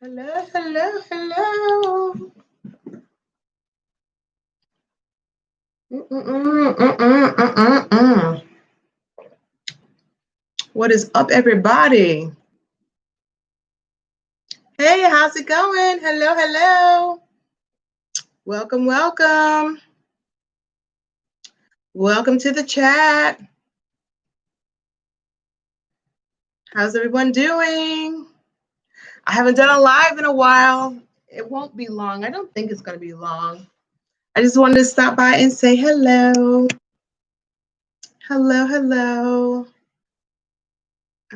Hello, hello, hello. What is up, everybody? Hey, how's it going? Hello, hello. Welcome, welcome. Welcome to the chat. How's everyone doing? I haven't done a live in a while. It won't be long. I don't think it's going to be long. I just wanted to stop by and say hello. Hello, hello.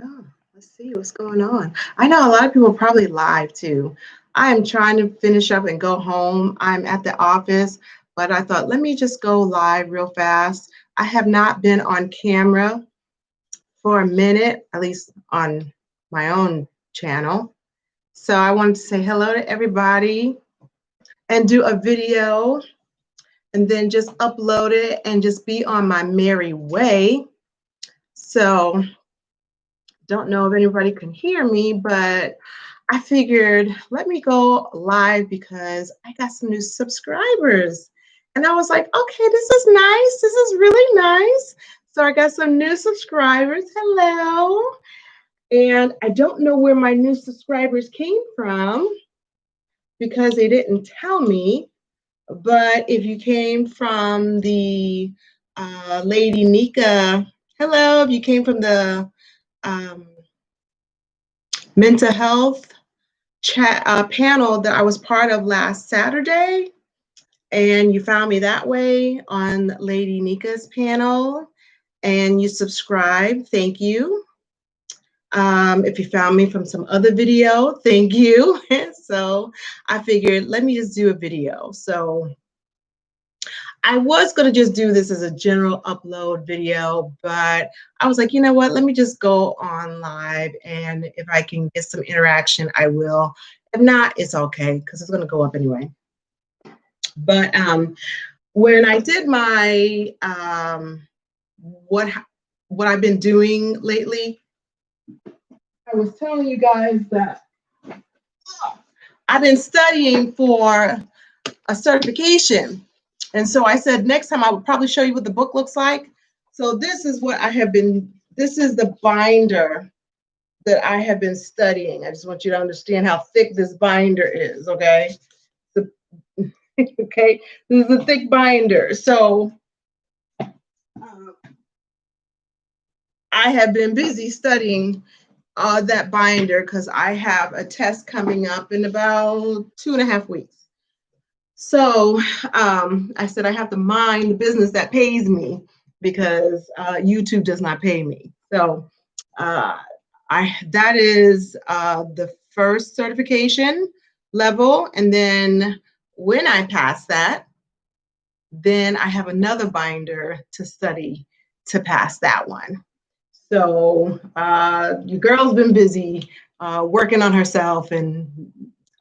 Oh, let's see what's going on. I know a lot of people are probably live too. I am trying to finish up and go home. I'm at the office, but I thought, let me just go live real fast. I have not been on camera for a minute, at least on my own channel. So I wanted to say hello to everybody and do a video and then just upload it and just be on my merry way. So don't know if anybody can hear me, but I figured let me go live because I got some new subscribers. And I was like, okay, this is nice. This is really nice. So I got some new subscribers. Hello. And I don't know where my new subscribers came from because they didn't tell me. But if you came from the Lady Nika, hello. If you came from the mental health chat panel that I was part of last Saturday, and you found me that way on Lady Nika's panel, and you subscribed, thank you. If you found me from some other video, thank you. So I figured, let me just do a video. So I was going to just do this as a general upload video, but I was like, you know what, let me just go on live, and if I can get some interaction, I will. If not, it's okay, because it's going to go up anyway. But when I did my what I've been doing lately, I was telling you guys that I've been studying for a certification. And so I said next time I would probably show you what the book looks like. So this is what I have been, this is the binder that I have been studying. I just want you to understand how thick this binder is, okay? Okay, this is a thick binder. So I have been busy studying that binder because I have a test coming up in about 2.5 weeks. So I said I have to mind the business that pays me because YouTube does not pay me. So that is the first certification level. And then when I pass that, then I have another binder to study to pass that one. So your girl's been busy working on herself and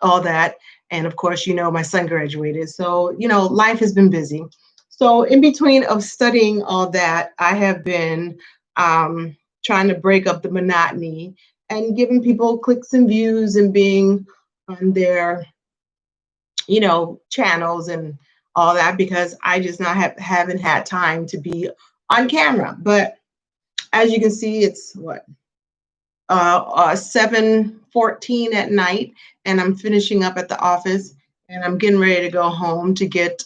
all that. And of course, you know, my son graduated. So, you know, life has been busy. So in between of studying all that, I have been trying to break up the monotony and giving people clicks and views and being on their, you know, channels and all that, because I just haven't had time to be on camera. But as you can see, it's what, 7:14 at night, and I'm finishing up at the office, and I'm getting ready to go home to get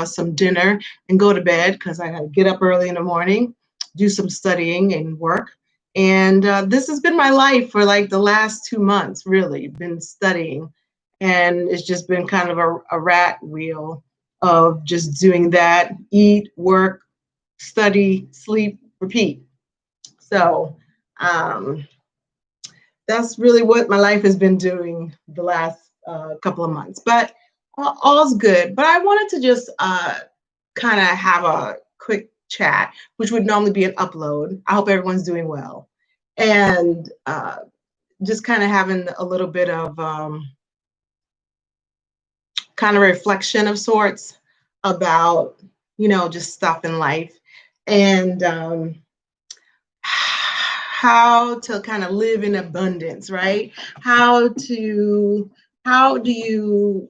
some dinner and go to bed because I got to get up early in the morning, do some studying and work. And this has been my life for like the last 2 months, really, been studying. And it's just been kind of a rat wheel of just doing that, eat, work, study, sleep, repeat. So that's really what my life has been doing the last couple of months. But all's good. But I wanted to just kind of have a quick chat, which would normally be an upload. I hope everyone's doing well. And just kind of having a little bit of kind of reflection of sorts about, you know, just stuff in life. And how to kind of live in abundance, right? How to how do you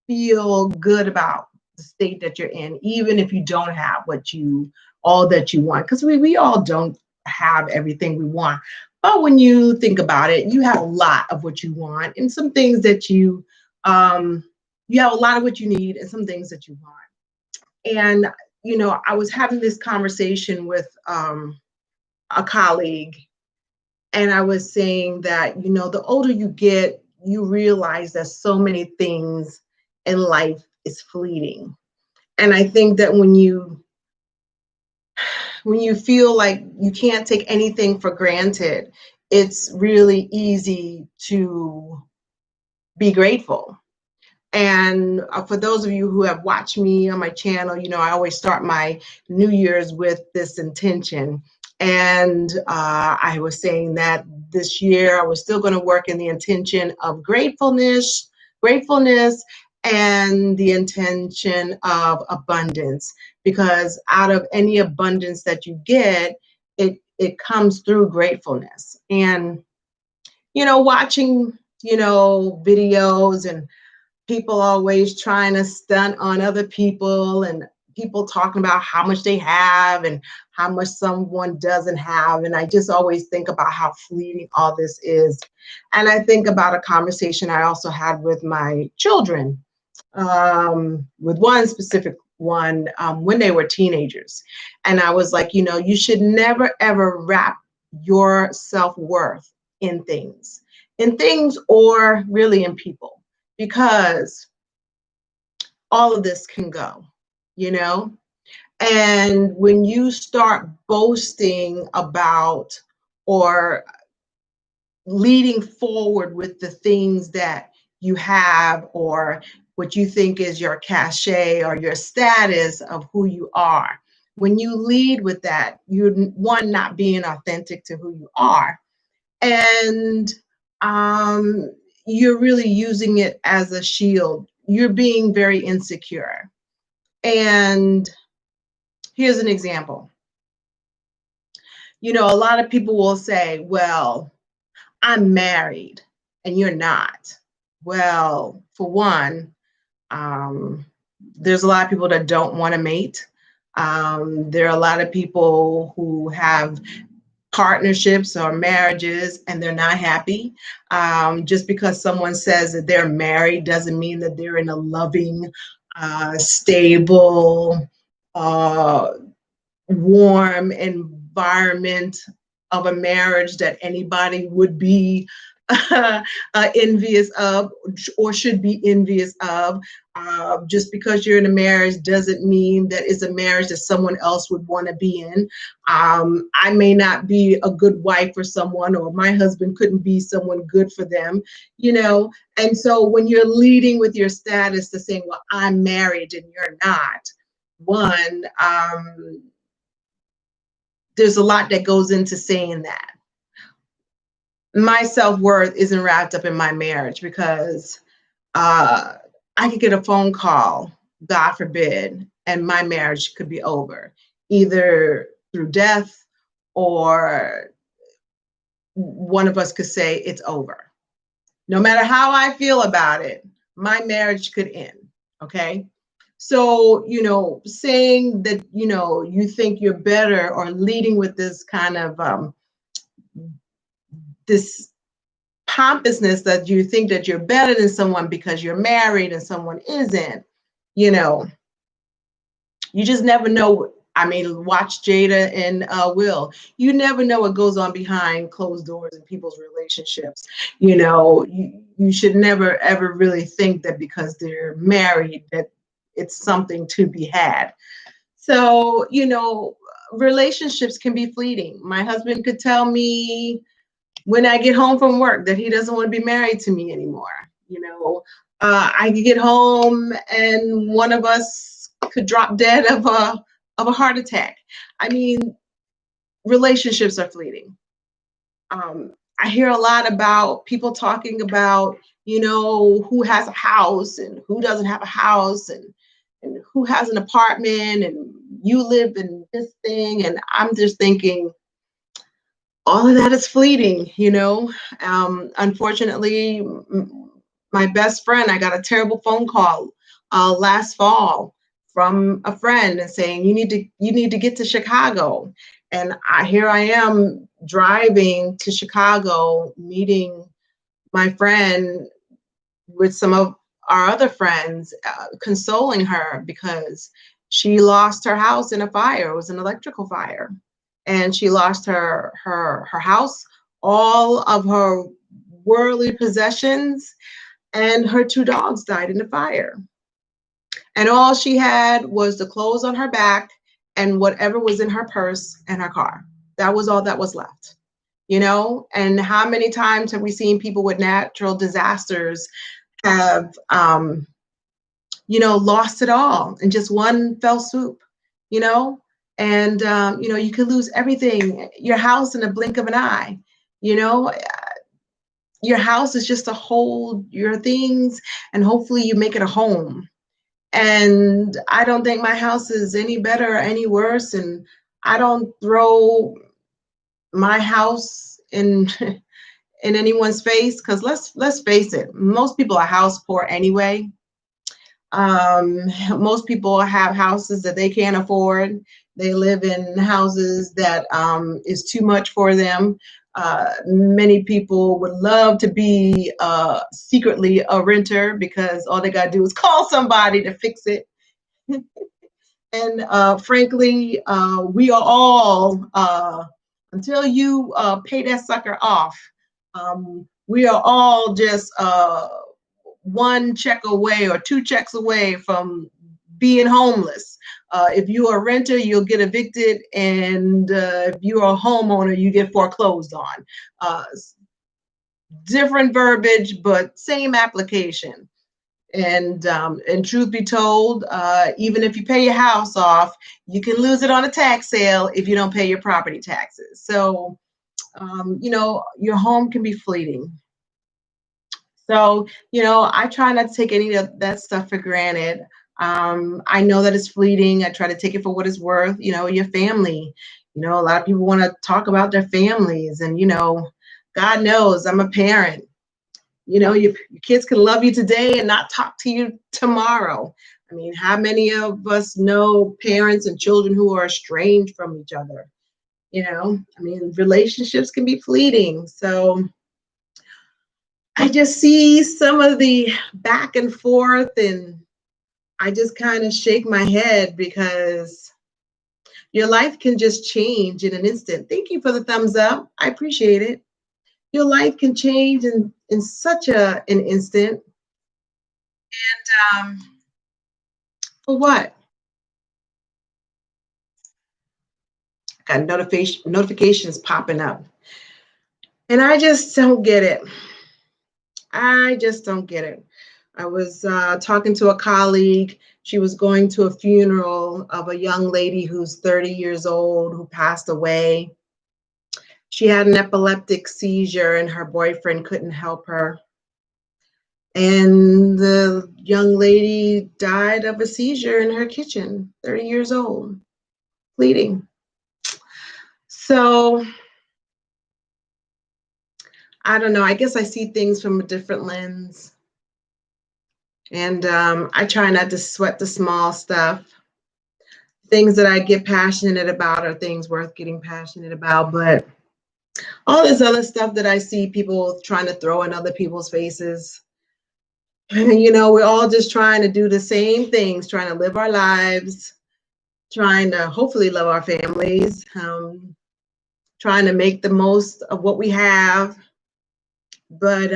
feel good about the state that you're in, even if you don't have all that you want? Because we all don't have everything we want. But when you think about it, you have a lot of what you want and some things that you have a lot of what you need and some things that you want. And, I was having this conversation with a colleague, and I was saying that, the older you get, you realize that so many things in life is fleeting. And I think that when you feel like you can't take anything for granted, it's really easy to be grateful. And for those of you who have watched me on my channel, I always start my New Year's with this intention. And I was saying that this year I was still going to work in the intention of gratefulness, and the intention of abundance. Because out of any abundance that you get, it comes through gratefulness. And watching videos and people always trying to stunt on other people, and people talking about how much they have and how much someone doesn't have. And I just always think about how fleeting all this is. And I think about a conversation I also had with my children, with one specific one, when they were teenagers. And I was like, you should never, ever wrap your self-worth in things or really in people, because all of this can go, you know? And when you start boasting about or leading forward with the things that you have, or what you think is your cachet or your status of who you are, when you lead with that, you're not being authentic to who you are. And you're really using it as a shield. You're being very insecure. And here's an example. A lot of people will say, well, I'm married and you're not. Well, for one, there's a lot of people that don't want to mate. There are a lot of people who have partnerships or marriages and they're not happy. Just because someone says that they're married doesn't mean that they're in a loving, stable, warm environment of a marriage that anybody would be envious of or should be envious of. Just because you're in a marriage doesn't mean that it's a marriage that someone else would want to be in. I may not be a good wife for someone, or my husband couldn't be someone good for them, And so when you're leading with your status to saying, well, I'm married and you're not, one, there's a lot that goes into saying that. My self-worth isn't wrapped up in my marriage, because I could get a phone call, God forbid, and my marriage could be over, either through death or one of us could say it's over. No matter how I feel about it, my marriage could end. Okay. So, saying that, you think you're better, or leading with this kind of this pompousness that you think that you're better than someone because you're married and someone isn't, you just never know. I mean, watch Jada and Will. You never know what goes on behind closed doors in people's relationships. You should never, ever really think that because they're married that it's something to be had. So, relationships can be fleeting. My husband could tell me when I get home from work that he doesn't want to be married to me anymore. I could get home and one of us could drop dead of a heart attack. I mean, relationships are fleeting. I hear a lot about people talking about, who has a house and who doesn't have a house, and who has an apartment, and you live in this thing. And I'm just thinking, all of that is fleeting, Unfortunately, my best friend, I got a terrible phone call last fall from a friend and saying you need to get to Chicago. And here I am driving to Chicago, meeting my friend with some of our other friends, consoling her because she lost her house in a fire. It was an electrical fire, and she lost her house, all of her worldly possessions, and her two dogs died in the fire. And all she had was the clothes on her back and whatever was in her purse and her car. That was all that was left. And how many times have we seen people with natural disasters have lost it all in just one fell swoop, you know and you could lose everything, your house, in a blink of an eye. you know your house is just to hold your things, and hopefully you make it a home. And I don't think my house is any better or any worse, and I don't throw my house in in anyone's face, because let's face it, most people are house poor anyway. Most people have houses that they can't afford. They live in houses that is too much for them. Many people would love to be secretly a renter, because all they got to do is call somebody to fix it. And frankly, we are all, until you pay that sucker off, we are all just one check away or two checks away from being homeless. If you're a renter, you'll get evicted, and if you're a homeowner, you get foreclosed on. Different verbiage, but same application. And truth be told, even if you pay your house off, you can lose it on a tax sale if you don't pay your property taxes. So, your home can be fleeting. So, I try not to take any of that stuff for granted. I know that it's fleeting. I try to take it for what it's worth. Your family. A lot of people want to talk about their families, and God knows I'm a parent. Your kids can love you today and not talk to you tomorrow. I mean, how many of us know parents and children who are estranged from each other? I mean, relationships can be fleeting. So I just see some of the back and forth, and I just kind of shake my head, because your life can just change in an instant. Thank you for the thumbs up. I appreciate it. Your life can change in such an instant. And for what? Got notifications popping up. And I just don't get it. I just don't get it. I was talking to a colleague. She was going to a funeral of a young lady who's 30 years old who passed away. She had an epileptic seizure, and her boyfriend couldn't help her. And the young lady died of a seizure in her kitchen, 30 years old, bleeding. So I don't know. I guess I see things from a different lens. And I try not to sweat the small stuff. Things that I get passionate about are things worth getting passionate about. But all this other stuff that I see people trying to throw in other people's faces, we're all just trying to do the same things, trying to live our lives, trying to hopefully love our families, trying to make the most of what we have. But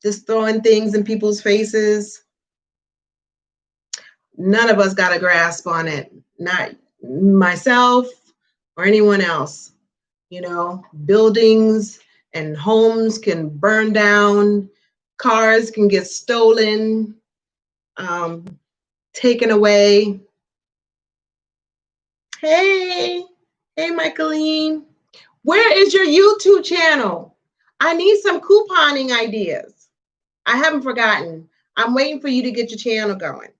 just throwing things in people's faces, none of us got a grasp on it. Not myself or anyone else. Buildings and homes can burn down, cars can get stolen, taken away. Hey, Michaeline, where is your YouTube channel? I need some couponing ideas. I haven't forgotten. I'm waiting for you to get your channel going.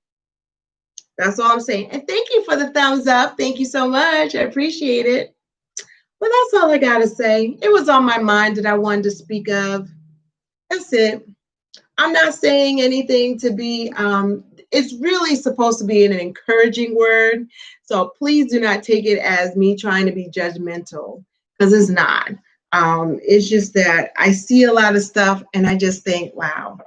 That's all I'm saying. And thank you for the thumbs up. Thank you so much. I appreciate it. Well, that's all I got to say. It was on my mind that I wanted to speak of. That's it. I'm not saying anything to be, it's really supposed to be an encouraging word. So please do not take it as me trying to be judgmental, because it's not. It's just that I see a lot of stuff and I just think, wow.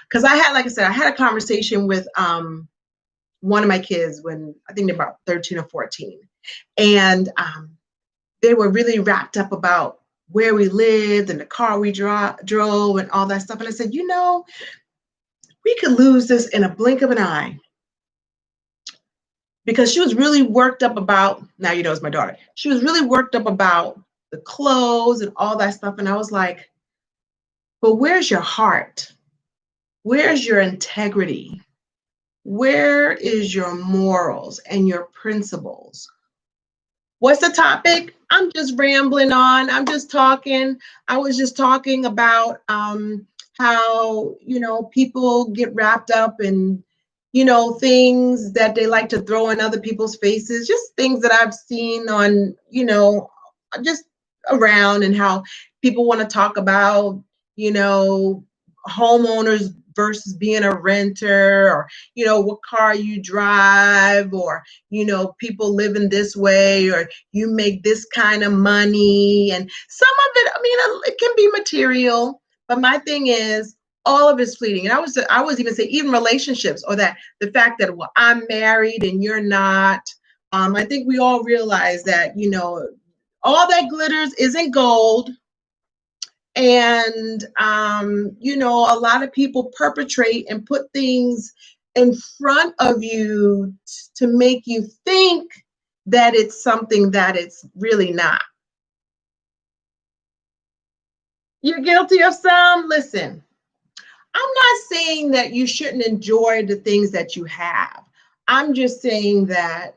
Because I had, like I said, I had a conversation with one of my kids when I think they're about 13 or 14. And they were really wrapped up about where we lived and the car we drove and all that stuff. And I said, we could lose this in a blink of an eye. Because she was really worked up about, now it's my daughter. She was really worked up about the clothes and all that stuff. And I was like, but where's your heart? Where's your integrity? Where is your morals and your principles? What's the topic? I'm just rambling on. I'm just talking. I was just talking about how, people get wrapped up in, things that they like to throw in other people's faces, just things that I've seen on, just around, and how people want to talk about, homeowners versus being a renter, or, what car you drive, or, people living this way, or you make this kind of money. And some of it, it can be material, but my thing is, all of it's fleeting. And I was even say, even relationships, or that the fact that, well, I'm married and you're not. I think we all realize that, all that glitters isn't gold. And, a lot of people perpetrate and put things in front of you to make you think that it's something that it's really not. You're guilty of some? Listen, I'm not saying that you shouldn't enjoy the things that you have. I'm just saying that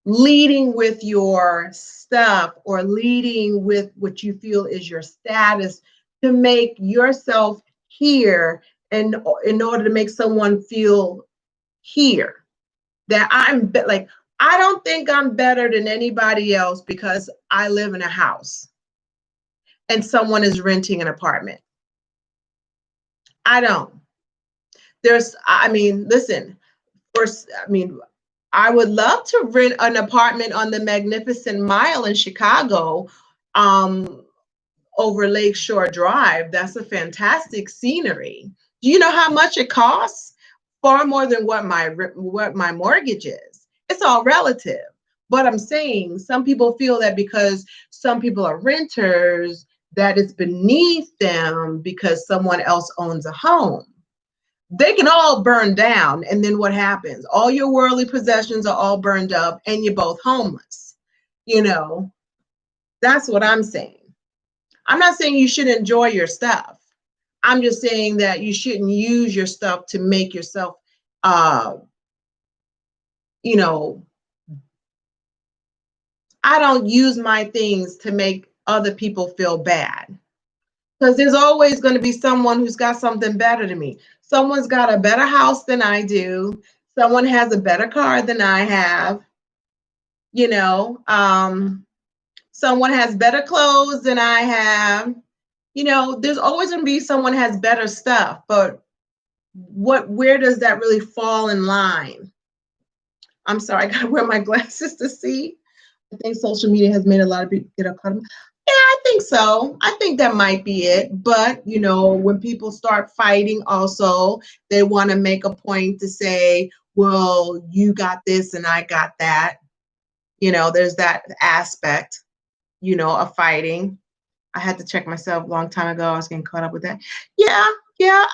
leading with your stuff, or leading with what you feel is your status, to make yourself here, and in order to make someone feel here, that I don't think I'm better than anybody else because I live in a house and someone is renting an apartment. I don't. Listen, I would love to rent an apartment on the Magnificent Mile in Chicago, over Lakeshore Drive. That's a fantastic scenery. Do you know how much it costs? Far more than what my mortgage is. It's all relative. But I'm saying, some people feel that because some people are renters, that it's beneath them because someone else owns a home. They can all burn down, and then what happens? All your worldly possessions are all burned up and you're both homeless. That's what I'm saying. I'm not saying you should enjoy your stuff. I'm just saying that you shouldn't use your stuff to make yourself, I don't use my things to make other people feel bad. Because there's always going to be someone who's got something better than me. Someone's got a better house than I do. Someone has a better car than I have. Someone has better clothes than I have. There's always going to be someone has better stuff. But where does that really fall in line? I'm sorry, I got to wear my glasses to see. I think social media has made a lot of people get caught up. Yeah, I think so. I think that might be it. But, when people start fighting also, they want to make a point to say, well, you got this and I got that. There's that aspect, of fighting. I had to check myself a long time ago. I was getting caught up with that. Yeah,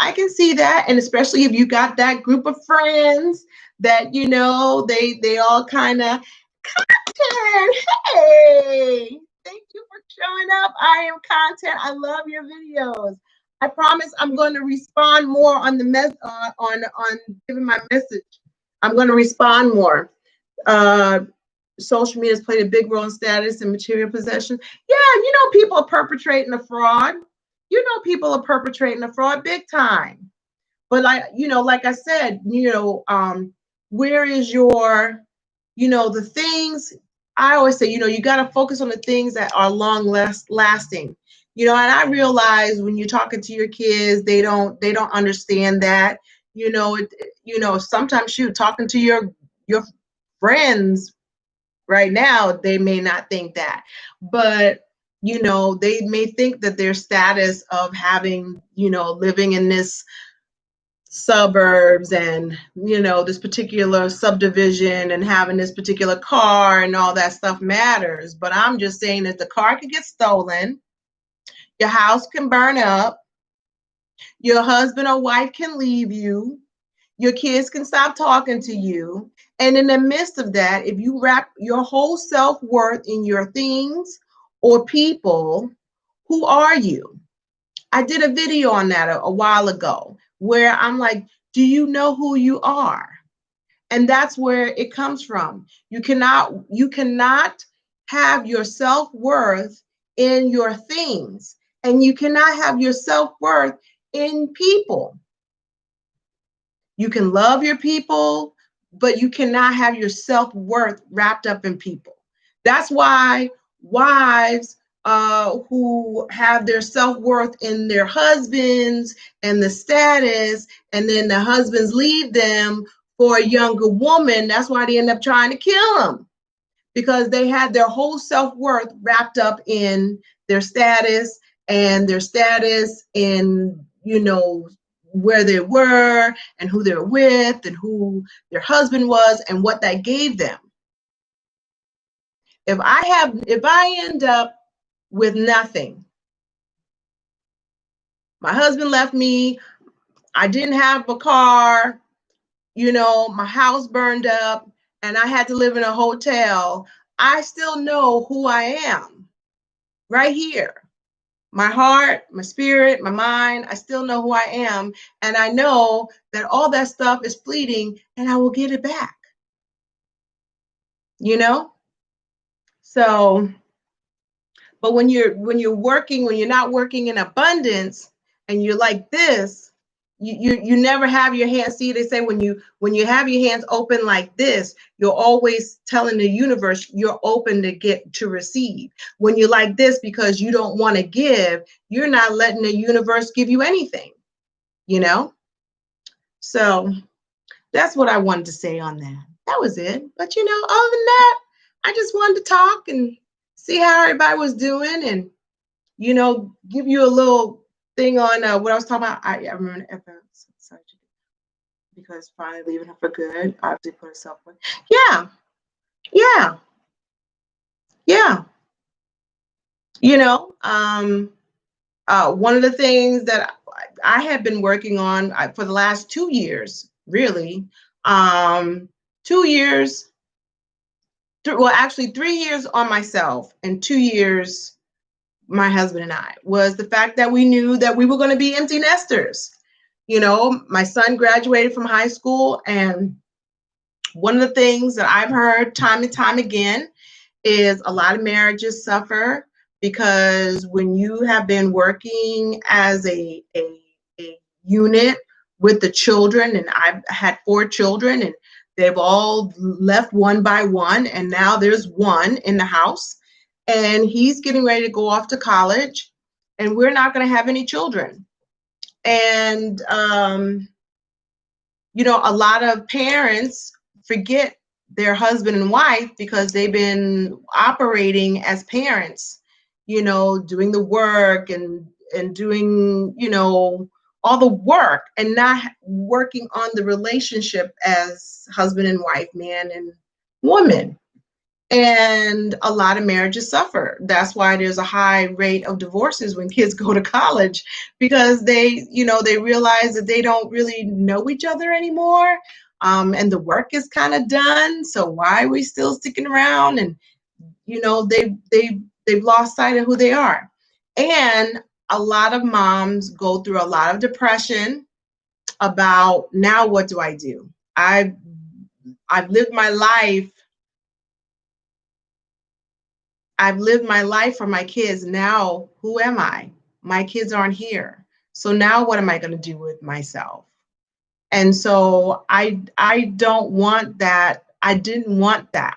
I can see that. And especially if you got that group of friends that, they all kind of, content. Hey, thank you for showing up. I am content. I love your videos. I promise I'm going to respond more on the on giving my message. I'm going to respond more. Social media has played a big role in status and material possession. Yeah, people are perpetrating a fraud. People are perpetrating a fraud big time. But like I said, where is your, the things, I always say, you got to focus on the things that are long lasting. You know, and I realize when you're talking to your kids, they don't understand that. Sometimes shoot, talking to your friends right now, they may not think that. But they may think that their status of having, living in this suburbs and this particular subdivision and having this particular car and all that stuff matters. But I'm just saying that the car can get stolen, your house can burn up, your husband or wife can leave you, your kids can stop talking to you, and in the midst of that, if you wrap your whole self-worth in your things or people, who are you? I did a video on that a while ago where I'm like, do you know who you are? And that's where it comes from. You cannot have your self-worth in your things, and you cannot have your self-worth in people. You can love your people, but you cannot have your self-worth wrapped up in people. That's why wives who have their self-worth in their husbands and the status, and then the husbands leave them for a younger woman, that's why they end up trying to kill them, because they had their whole self-worth wrapped up in their status, and their status in, where they were and who they're with and who their husband was and what that gave them. If I end up with nothing, my husband left me, I didn't have a car, my house burned up, and I had to live in a hotel, I still know who I am right here. My heart, my spirit, my mind, I still know who I am. And I know that all that stuff is fleeting and I will get it back. So, but when you're working, when you're not working in abundance and you're like this, you never have your hands. See, they say when you have your hands open like this, you're always telling the universe you're open to receive. When you're like this because you don't want to give, you're not letting the universe give you anything, So that's what I wanted to say on that. That was it. But other than that, I just wanted to talk and see how everybody was doing, and give you a little thing on what I was talking about. I remember because finally leaving her for good, obviously put herself with. Yeah, yeah, yeah. One of the things that I have been working on for the last 2 years, really, 2 years, well, actually 3 years on myself and 2 years my husband and I, was the fact that we knew that we were going to be empty nesters. My son graduated from high school, and one of the things that I've heard time and time again is a lot of marriages suffer because when you have been working as a unit with the children, and I've had 4 children, and they've all left one by one, and now there's one in the house, and he's getting ready to go off to college, and we're not going to have any children. And a lot of parents forget their husband and wife because they've been operating as parents, doing the work and doing, all the work, and not working on the relationship as husband and wife, man and woman. And a lot of marriages suffer. That's why there's a high rate of divorces when kids go to college, because they realize that they don't really know each other anymore. And the work is kind of done. So why are we still sticking around? And, they've lost sight of who they are. And a lot of moms go through a lot of depression about, now what do I do? I've lived my life. I've lived my life for my kids. Now, who am I? My kids aren't here. So now what am I going to do with myself? And so I don't want that. I didn't want that.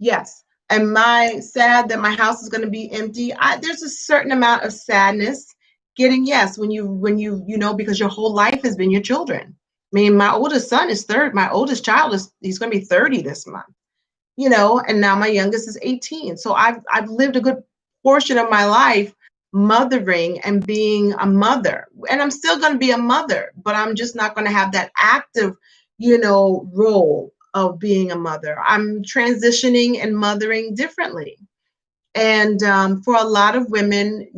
Yes, Am I sad that my house is going to be empty? There's a certain amount of sadness getting, yes, when you because your whole life has been your children. I mean, my oldest son is third. My oldest child he's going to be 30 this month, and now my youngest is 18. So I've lived a good portion of my life mothering and being a mother. And I'm still going to be a mother, but I'm just not going to have that active, role of being a mother. I'm transitioning and mothering differently. And for a lot of women,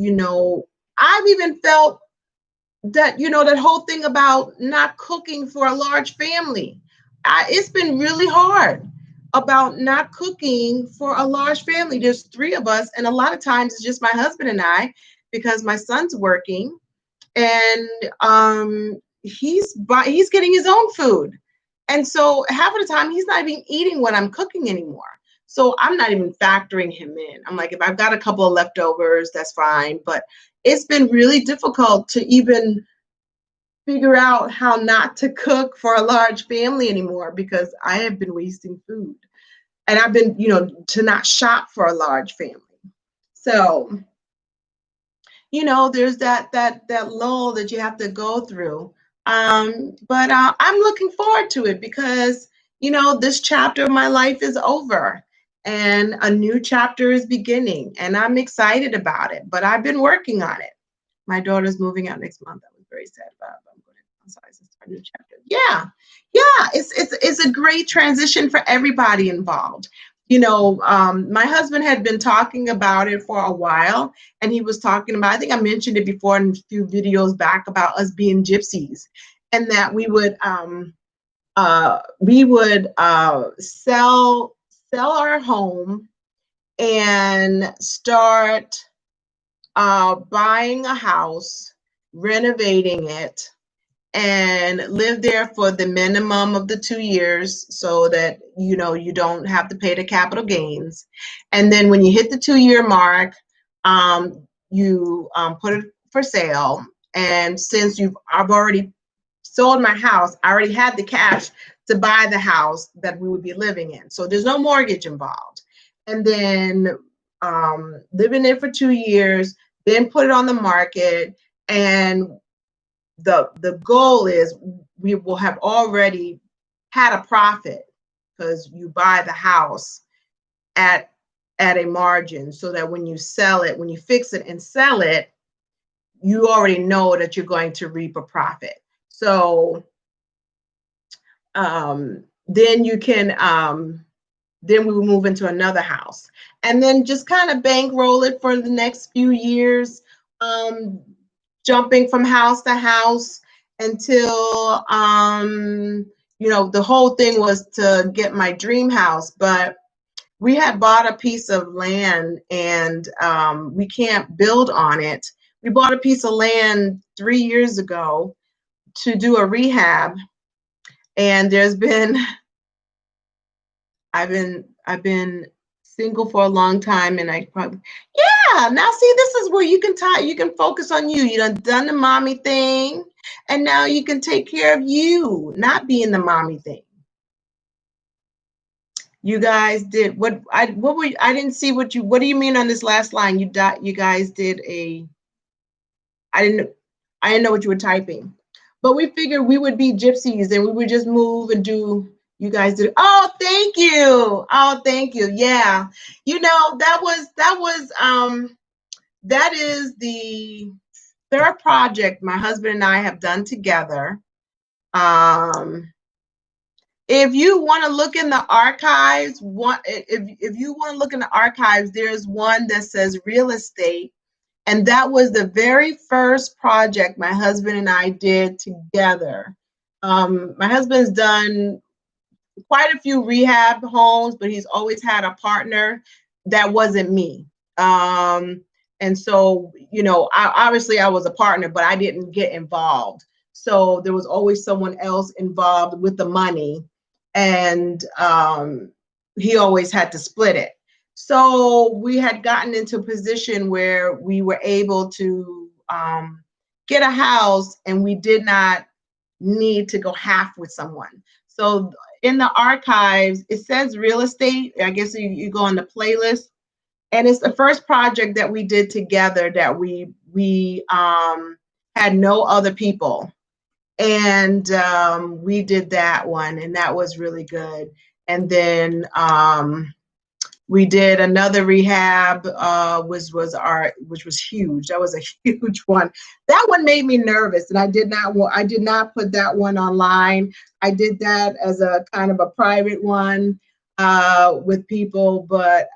I've even felt that that whole thing about not cooking for a large family. It's been really hard about not cooking for a large family. There's three of us, and a lot of times it's just my husband and I because my son's working, and he's getting his own food, and so half of the time he's not even eating what I'm cooking anymore. So I'm not even factoring him in. I'm like, if I've got a couple of leftovers, that's fine. But it's been really difficult to even figure out how not to cook for a large family anymore because I have been wasting food. And I've been, to not shop for a large family. So, there's that lull that you have to go through. But I'm looking forward to it because, this chapter of my life is over and a new chapter is beginning. And I'm excited about it, but I've been working on it. My daughter's moving out next month. I was very sad about it. I'm going to downsize and start a new chapter. Yeah, it's a great transition for everybody involved. My husband had been talking about it for a while, and he was talking about, I think I mentioned it before in a few videos back about us being gypsies, and that we would sell our home and start buying a house, renovating it, and live there for the minimum of the 2 years so that you don't have to pay the capital gains. And then when you hit the 2-year mark, you put it for sale. And since I've already sold my house, I already had the cash to buy the house that we would be living in. So there's no mortgage involved. And then live in it for 2 years, then put it on the market. And the goal is we will have already had a profit because you buy the house at a margin so that when you sell it, when you fix it and sell it, you already know that you're going to reap a profit. So then you can then we will move into another house and then just kind of bankroll it for the next few years, jumping from house to house until the whole thing was to get my dream house. But we had bought a piece of land and we can't build on it. We bought a piece of land 3 years ago to do a rehab, and I've been single for a long time, and now see, this is where you can focus on you. You done the mommy thing, and now you can take care of you, not being the mommy thing. You guys did I didn't see what do you mean on this last line? You guys did I didn't know what you were typing. But we figured we would be gypsies and we would just move and do. You guys did. Oh, thank you. Oh, thank you. Yeah. That is the third project my husband and I have done together. If you want to look in the archives, if you want to look in the archives, there's one that says real estate. And that was the very first project my husband and I did together. My husband's done quite a few rehab homes, but he's always had a partner that wasn't me. And so, I was a partner, but I didn't get involved. So there was always someone else involved with the money, and he always had to split it. So we had gotten into a position where we were able to get a house, and we did not need to go half with someone. So in the archives, it says real estate. I guess you go on the playlist, and it's the first project that we did together that we had no other people, and we did that one, and that was really good. And then we did another rehab, which was huge. That was a huge one. That one made me nervous, and I did not put that one online. I did that as a kind of a private one with people, but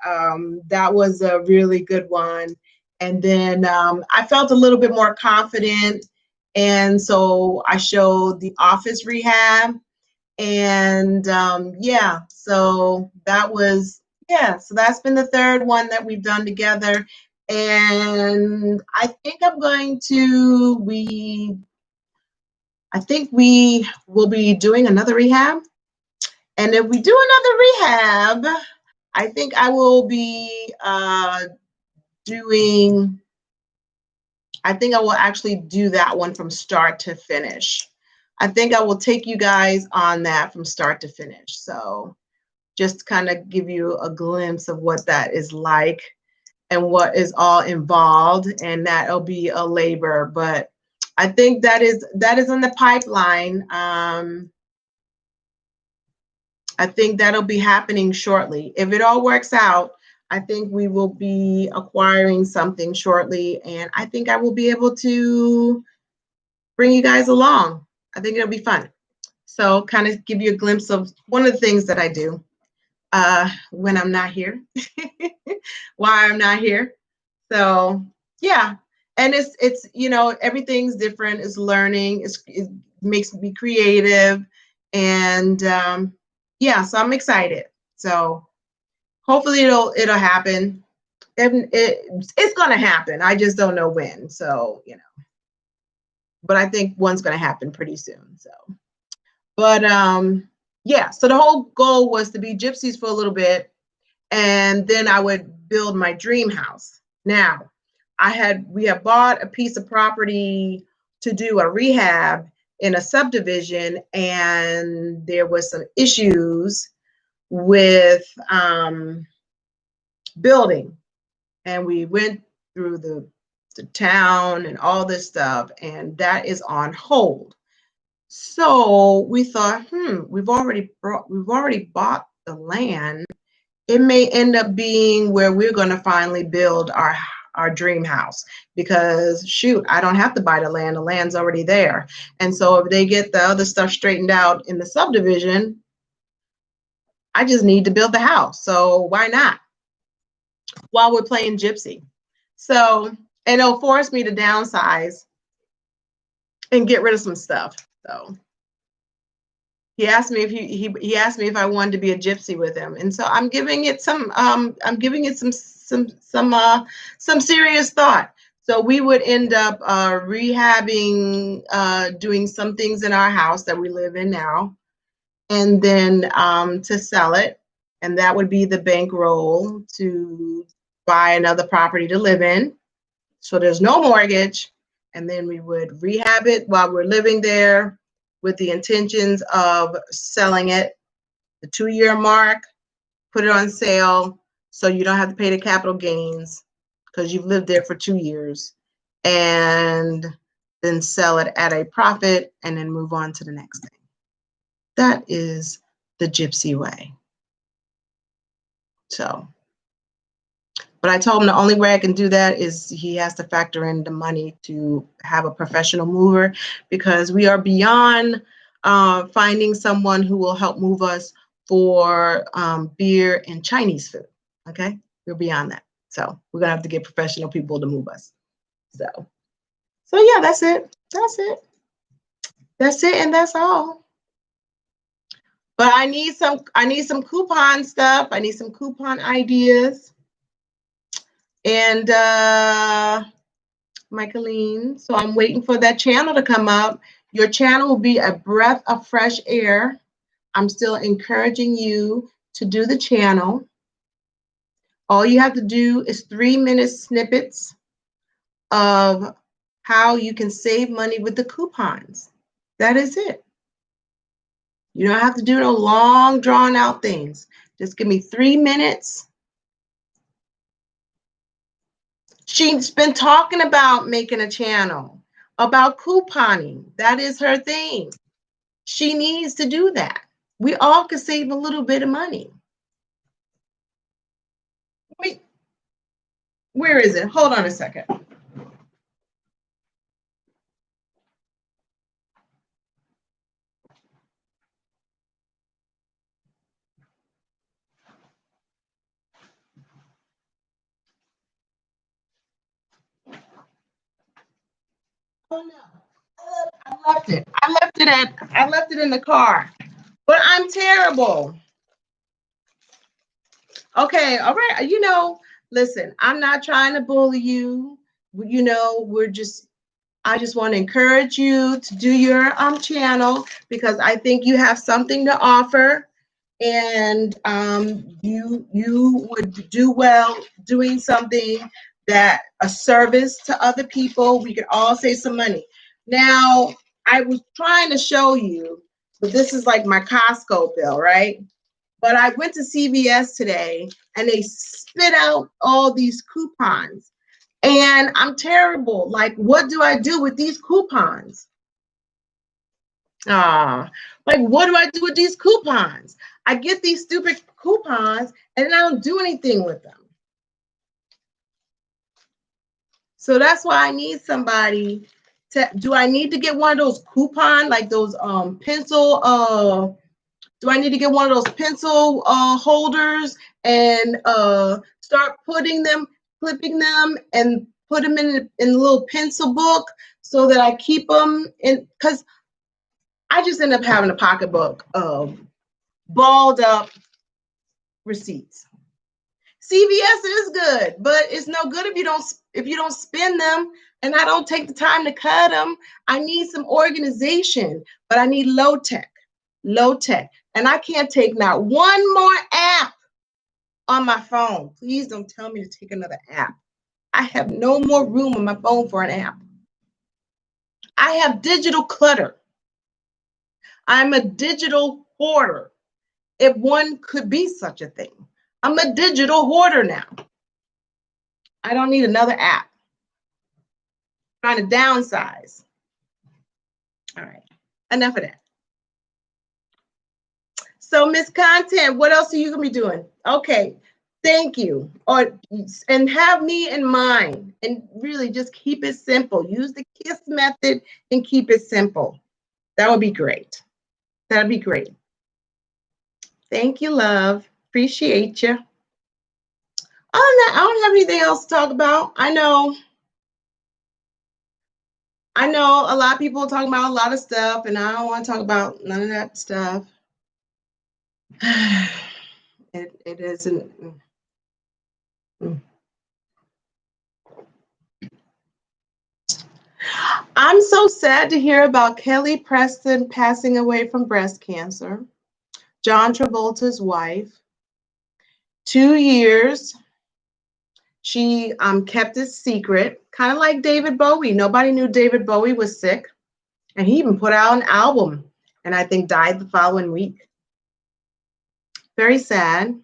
that was a really good one. And then I felt a little bit more confident, and so I showed the office rehab, and yeah, so that was, yeah, so that's been the third one that we've done together. And I think I think we will be doing another rehab. And if we do another rehab, I think I will be doing, I think I will actually do that one from start to finish. I think I will take you guys on that from start to finish. So just kind of give you a glimpse of what that is like and what is all involved, and that'll be a labor, but I think that is in the pipeline. I think that'll be happening shortly. If it all works out, I think we will be acquiring something shortly, and I think I will be able to bring you guys along. I think it'll be fun. So kind of give you a glimpse of one of the things that I do when I'm not here, why I'm not here. So yeah, and it's everything's different. It's learning. It makes me creative, and yeah, so I'm excited. So hopefully it'll happen. It's gonna happen. I just don't know when. So but I think one's gonna happen pretty soon. So, but yeah. So the whole goal was to be Gypsies for a little bit, and then I would build my dream house. Now, we had bought a piece of property to do a rehab in a subdivision, and there was some issues with building, and we went through the town and all this stuff, and that is on hold. So we thought, we've already bought the land. It may end up being where we're going to finally build our dream house, because shoot, I don't have to buy the land. The land's already there. And so if they get the other stuff straightened out in the subdivision, I just need to build the house. So why not? While we're playing Gypsy. So, and it'll force me to downsize and get rid of some stuff. So he asked me if he asked me if I wanted to be a gypsy with him, and so I'm giving it some some serious thought. So we would end up rehabbing, doing some things in our house that we live in now, and then to sell it, and that would be the bankroll to buy another property to live in. So there's no mortgage, and then we would rehab it while we're living there, with the intentions of selling it the 2-year mark, put it on sale so you don't have to pay the capital gains because you've lived there for 2 years, and then sell it at a profit and then move on to the next thing. That is the Gypsy way. So, but I told him the only way I can do that is he has to factor in the money to have a professional mover, because we are beyond finding someone who will help move us for beer and Chinese food. Okay, we're beyond that. So we're gonna have to get professional people to move us. So yeah, that's it. That's it. That's it, and that's all. But I need some coupon stuff. I need some coupon ideas. And Michaeline, so I'm waiting for that channel to come up. Your channel will be a breath of fresh air. I'm still encouraging you to do the channel. All you have to do is 3-minute snippets of how you can save money with the coupons. That is it. You don't have to do no long, drawn out things. Just give me 3 minutes. She's been talking about making a channel, about couponing. That is her thing. She needs to do that. We all could save a little bit of money. Wait, where is it? Hold on a second. Oh no, I left it. I left it in the car. But I'm terrible. Okay, all right. Listen, I'm not trying to bully you. I just want to encourage you to do your channel because I think you have something to offer, and you would do well doing something that a service to other people. We could all save some money. Now, I was trying to show you, but this is like my Costco bill, right? But I went to CVS today and they spit out all these coupons. And I'm terrible. Like, what do I do with these coupons? What do I do with these coupons? I get these stupid coupons and I don't do anything with them. So that's why I need somebody do I need to get one of those coupon, like those pencil, do I need to get one of those pencil holders and start clipping them and put them in a little pencil book so that I keep them in? Because I just end up having a pocketbook of balled up receipts. CVS is good, but it's no good if you don't spend them, and I don't take the time to cut them. I need some organization, but I need low tech. And I can't take not one more app on my phone. Please don't tell me to take another app. I have no more room on my phone for an app. I have digital clutter. I'm a digital hoarder, if one could be such a thing. I'm a digital hoarder now. I don't need another app. I'm trying to downsize. All right, enough of that. So, Miss Content, what else are you gonna be doing? Okay, thank you. And have me in mind, and really just keep it simple. Use the KISS method and keep it simple. That would be great. That'd be great. Thank you, love. Appreciate you. Other than that, I don't have anything else to talk about. I know a lot of people are talking about a lot of stuff, and I don't want to talk about none of that stuff. It isn't. I'm so sad to hear about Kelly Preston passing away from breast cancer. John Travolta's wife. 2 years. She kept it secret, kind of like David Bowie. Nobody knew David Bowie was sick. And he even put out an album and I think died the following week. Very sad.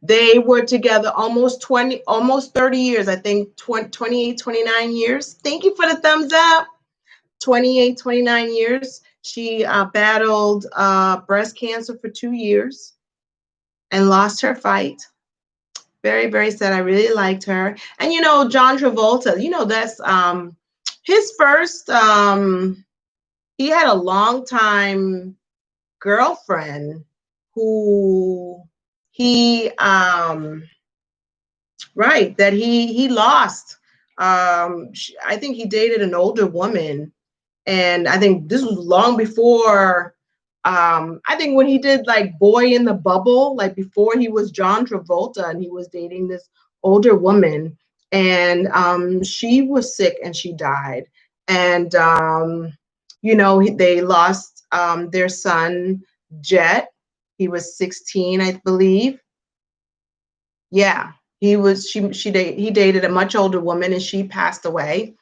They were together almost 30 years, I think 28, 29 years. Thank you for the thumbs up. 28, 29 years. She battled breast cancer for 2 years and lost her fight. Very, very sad. I really liked her. And, John Travolta, that's his first, he had a long time girlfriend who he that he lost. I think he dated an older woman, and I think this was long before I think when he did like Boy in the Bubble, like before he was John Travolta, and he was dating this older woman, and she was sick and she died, and they lost their son Jet. He was 16, I believe. Yeah, he dated a much older woman, and she passed away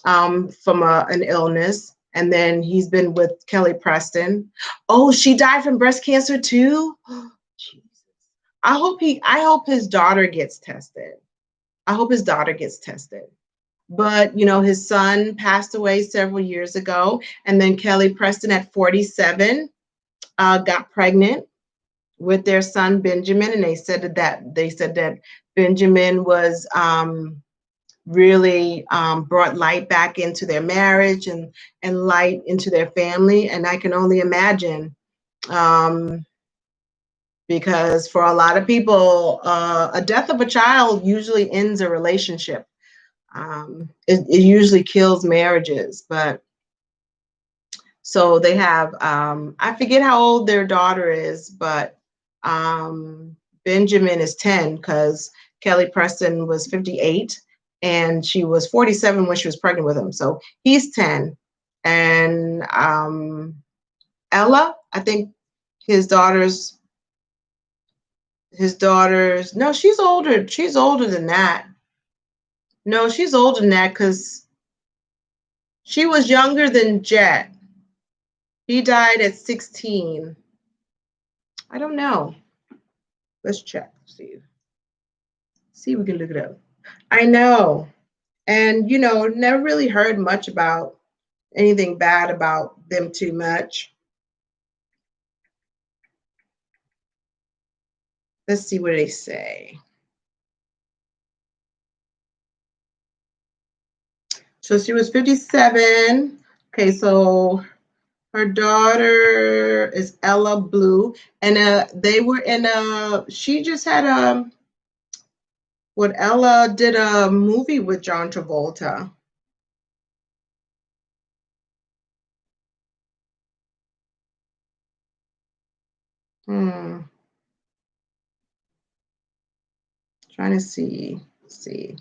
from an illness. And then he's been with Kelly Preston. Oh, she died from breast cancer too. Jesus. I hope his daughter gets tested. I hope his daughter gets tested. But, you know, his son passed away several years ago. And then Kelly Preston at 47 got pregnant with their son Benjamin. And they said that Benjamin was really brought light back into their marriage and light into their family. And I can only imagine, because for a lot of people, a death of a child usually ends a relationship. It usually kills marriages. But so they have, I forget how old their daughter is, but Benjamin is 10 because Kelly Preston was 58 and she was 47 when she was pregnant with him. So he's 10. And Ella, I think his daughter's, no, she's older. She's older than that. No, she's older than that because she was younger than Jet. He died at 16. I don't know. Let's check. See if we can look it up. I know. And, you know, never really heard much about anything bad about them too much. Let's see what they say. So she was 57. Okay, so her daughter is Ella Blue. And they were in she just had Ella did a movie with John Travolta. Trying to see. Let's see.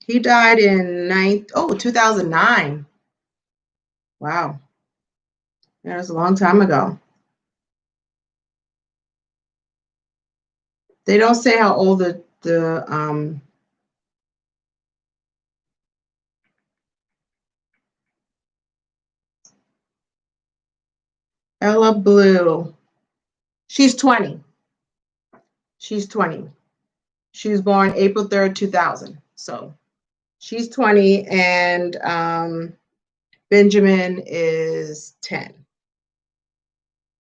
He died in 2009. Wow. That was a long time ago. They don't say how old the Ella Blue. She's 20. She's 20. She was born April 3rd, 2000. So she's 20 and Benjamin is 10.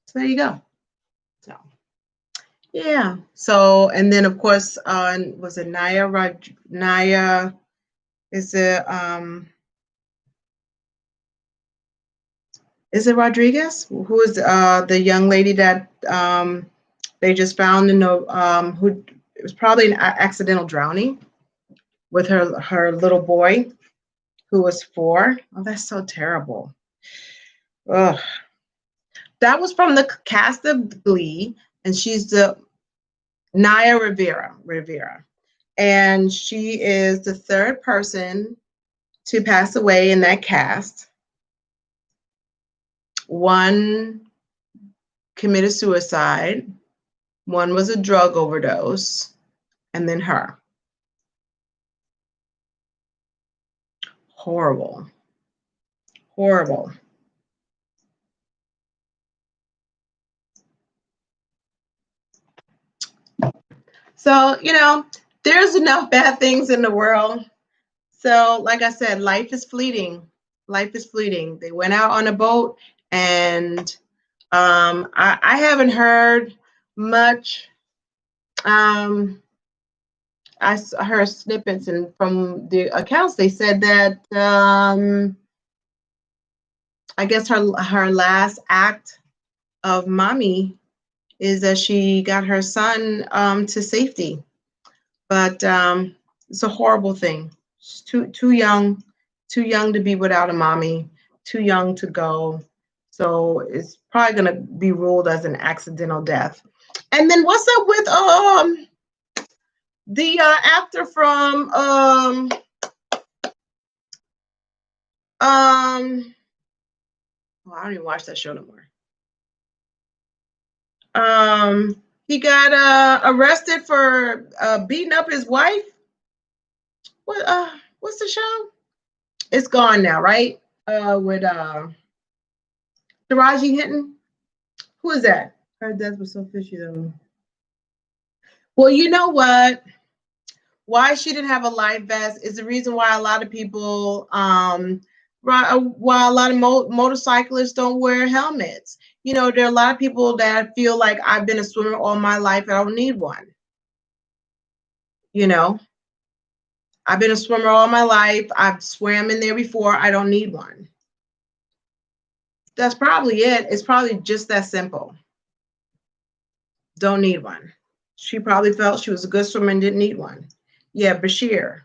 So there you go. So yeah. So and then of course was it Naya is it Rodriguez? Who is the young lady that they just found in the who it was probably an accidental drowning with her little boy who was 4. Oh, that's so terrible. Ugh. That was from the cast of Glee, and she's the Naya Rivera. And she is the 3rd person to pass away in that cast. 1 committed suicide, 1 was a drug overdose, and then her. Horrible. Horrible. So, you know, there's enough bad things in the world. So, like I said, life is fleeting. Life is fleeting. They went out on a boat, and I haven't heard much. I heard snippets, and from the accounts, they said that I guess her last act of mommy is that she got her son to safety. But it's a horrible thing. She's too young to be without a mommy, too young to go. So it's probably gonna be ruled as an accidental death. And then what's up with the actor from well, I don't even watch that show no more. He got arrested for beating up his wife. what's the show? It's gone now, right? With Taraji Henson. Who is that? Her death was so fishy though. Well, you know what? Why she didn't have a life vest is the reason why a lot of people, why a lot of motorcyclists don't wear helmets. You know, there are a lot of people that feel like I've been a swimmer all my life and I don't need one. You know, I've been a swimmer all my life. I've swam in there before. I don't need one. That's probably it. It's probably just that simple. Don't need one. She probably felt she was a good swimmer and didn't need one. Yeah, Bashir.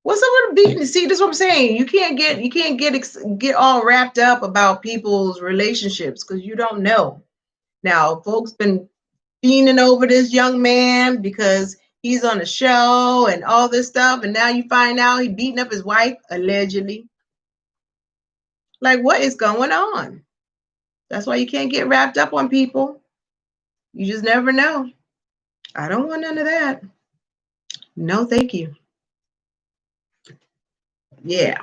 What's up with beating? See, this is what I'm saying. You can't get all wrapped up about people's relationships because you don't know. Now, folks been fiending over this young man because he's on a show and all this stuff, and now you find out he beating up his wife allegedly. Like, what is going on? That's why you can't get wrapped up on people. You just never know. I don't want none of that. No, thank you. Yeah,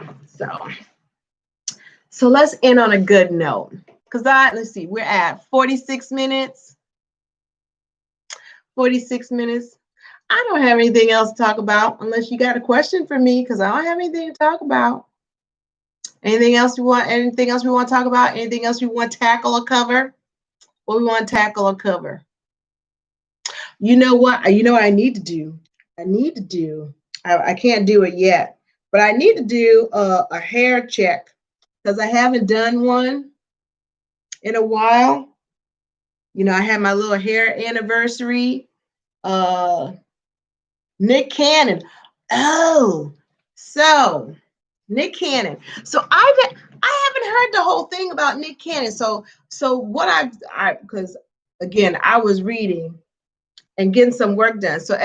so let's end on a good note. Because let's see, we're at 46 minutes. 46 minutes. I don't have anything else to talk about unless you got a question for me, because I don't have anything to talk about. Anything else we want to talk about? Anything else we want to tackle or cover? What we want to tackle or cover? You know what? You know what I need to do? I can't do it yet, but I need to do a hair check because I haven't done one in a while. You know, I had my little hair anniversary. Nick Cannon. Oh, so Nick Cannon. So I haven't heard the whole thing about Nick Cannon. So what because again, I was reading and getting some work done. So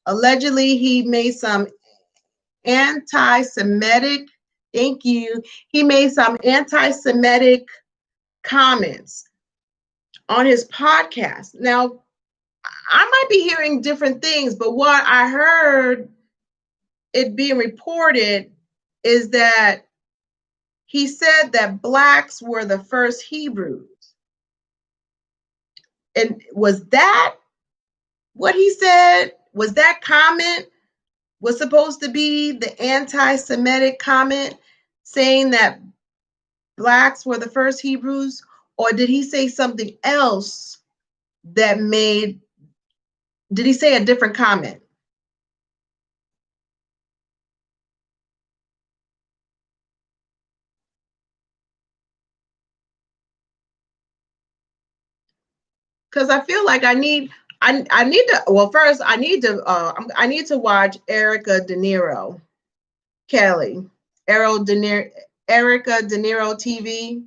allegedly, he made some anti-Semitic. Thank you. He made some anti-Semitic comments on his podcast. Now, I might be hearing different things, but what I heard it being reported is that he said that blacks were the first Hebrews. And was that what he said? Was that comment was supposed to be the anti-Semitic comment saying that blacks were the first Hebrews? Or did he say something else did he say a different comment? Because I feel like I need to. Well, first I need to watch Erica De Niro, Kelly, Erica De Niro TV.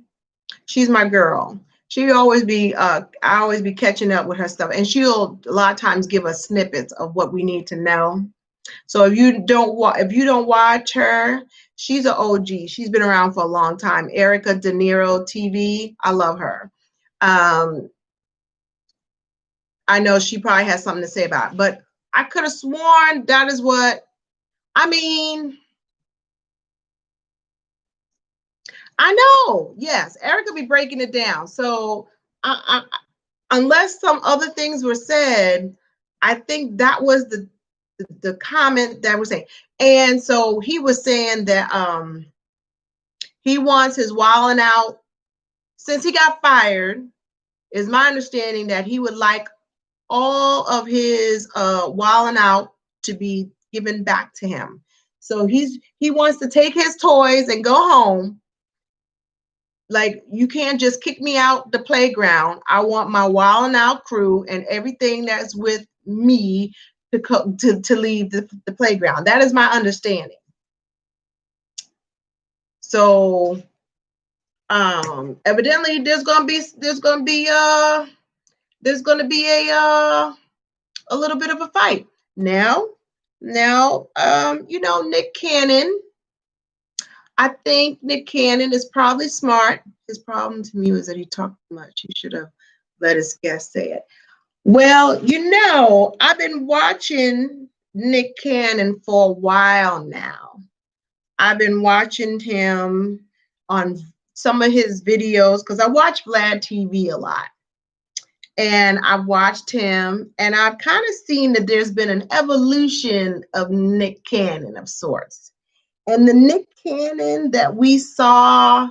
She's my girl. She always be I always be catching up with her stuff, and she'll a lot of times give us snippets of what we need to know. So if you don't watch her, she's an OG. She's been around for a long time. Erica De Niro TV. I love her. I know she probably has something to say about it, but I could have sworn that is what, I mean, I know, yes, Erica be breaking it down. So unless some other things were said, I think that was the comment that was saying. And so he was saying that he wants his wilding out, since he got fired, is my understanding that he would like all of his wilding out to be given back to him. So he wants to take his toys and go home. Like, you can't just kick me out the playground. I want my wilding out crew and everything that's with me to leave the playground. That is my understanding. So evidently there's gonna be a little bit of a fight. Now, you know, Nick Cannon. I think Nick Cannon is probably smart. His problem to me was that he talked too much. He should have let his guest say it. Well, you know, I've been watching Nick Cannon for a while now. I've been watching him on some of his videos because I watch Vlad TV a lot. And I've watched him, and I've kind of seen that there's been an evolution of Nick Cannon of sorts. And the Nick Cannon that we saw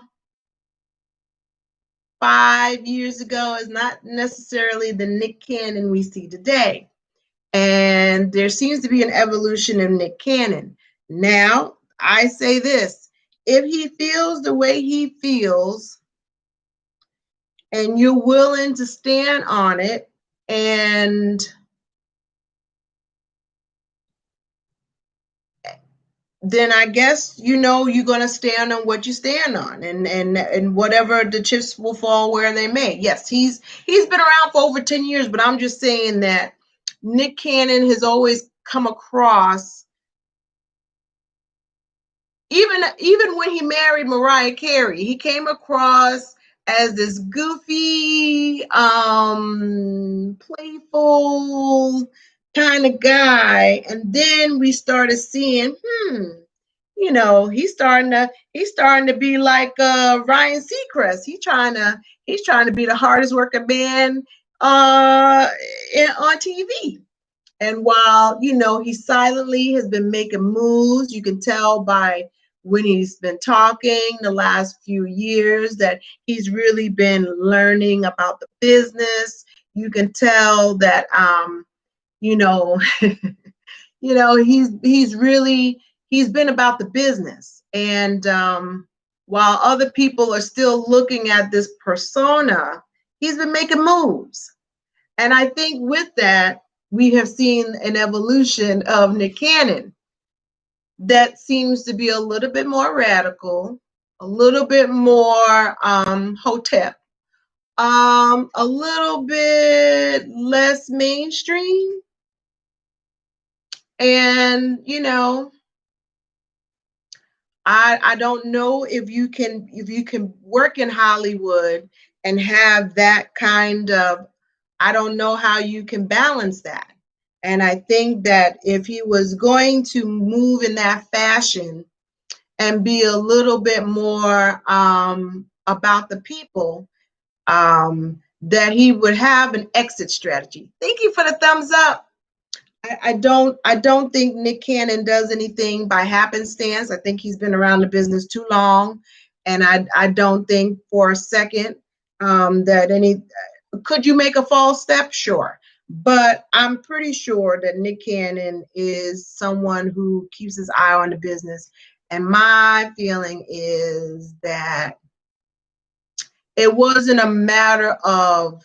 5 years ago is not necessarily the Nick Cannon we see today. And there seems to be an evolution of Nick Cannon. Now, I say this, if he feels the way he feels, and you're willing to stand on it, and then I guess you're going to stand on what you stand on, and whatever the chips will fall where they may. Yes, he's been around for over 10 years, but I'm just saying that Nick Cannon has always come across, even when he married Mariah Carey, he came across as this goofy, playful kind of guy. And then we started seeing, he's starting to be like Ryan Seacrest. He's trying to be the hardest working man on TV. And while he silently has been making moves, you can tell by when he's been talking the last few years that he's really been learning about the business. You can tell that he's been about the business. And while other people are still looking at this persona, he's been making moves. And I think with that, we have seen an evolution of Nick Cannon that seems to be a little bit more radical, a little bit more hotep, a little bit less mainstream. And I don't know if you can work in Hollywood and have that kind of, I don't know how you can balance that. And I think that if he was going to move in that fashion and be a little bit more about the people, that he would have an exit strategy. Thank you for the thumbs up. I don't think Nick Cannon does anything by happenstance. I think he's been around the business too long, and I don't think for a second that could you make a false step? Sure. But I'm pretty sure that Nick Cannon is someone who keeps his eye on the business. And my feeling is that it was a matter of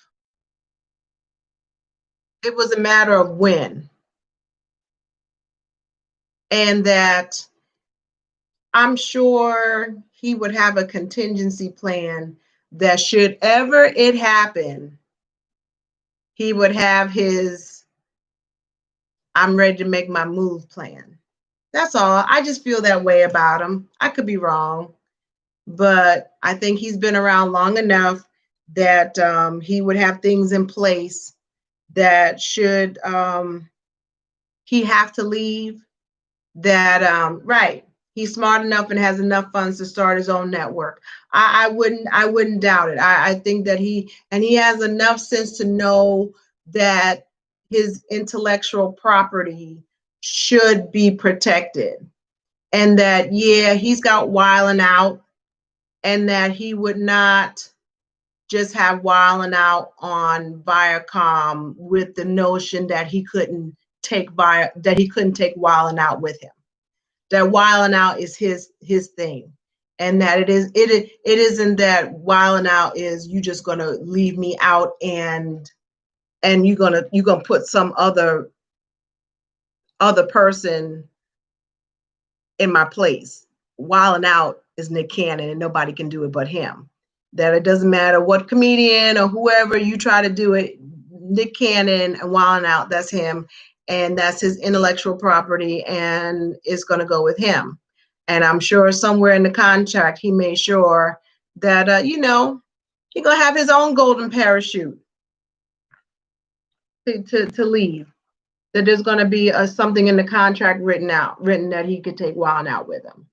when. And that I'm sure he would have a contingency plan that should ever it happen, he would have his I'm ready to make my move plan. That's all. I just feel that way about him. I could be wrong, but I think he's been around long enough that he would have things in place that should he have to leave, that right, he's smart enough and has enough funds to start his own network. I wouldn't doubt it. I think that he has enough sense to know that his intellectual property should be protected, and that he's got Wildin' Out, and that he would not just have Wildin' Out on Viacom with the notion that he couldn't take Wildin' Out with him. That Wildin' Out is his thing, and that it isn't that Wildin' Out is you just gonna leave me out and you're gonna put some other person in my place. Wildin' Out is Nick Cannon, and nobody can do it but him. That it doesn't matter what comedian or whoever you try to do it, Nick Cannon and Wildin' Out, that's him. And that's his intellectual property, and it's going to go with him. And I'm sure somewhere in the contract, he made sure that, he's going to have his own golden parachute to leave. that there's going to be something in the contract written that he could take Wild 'N Out with him.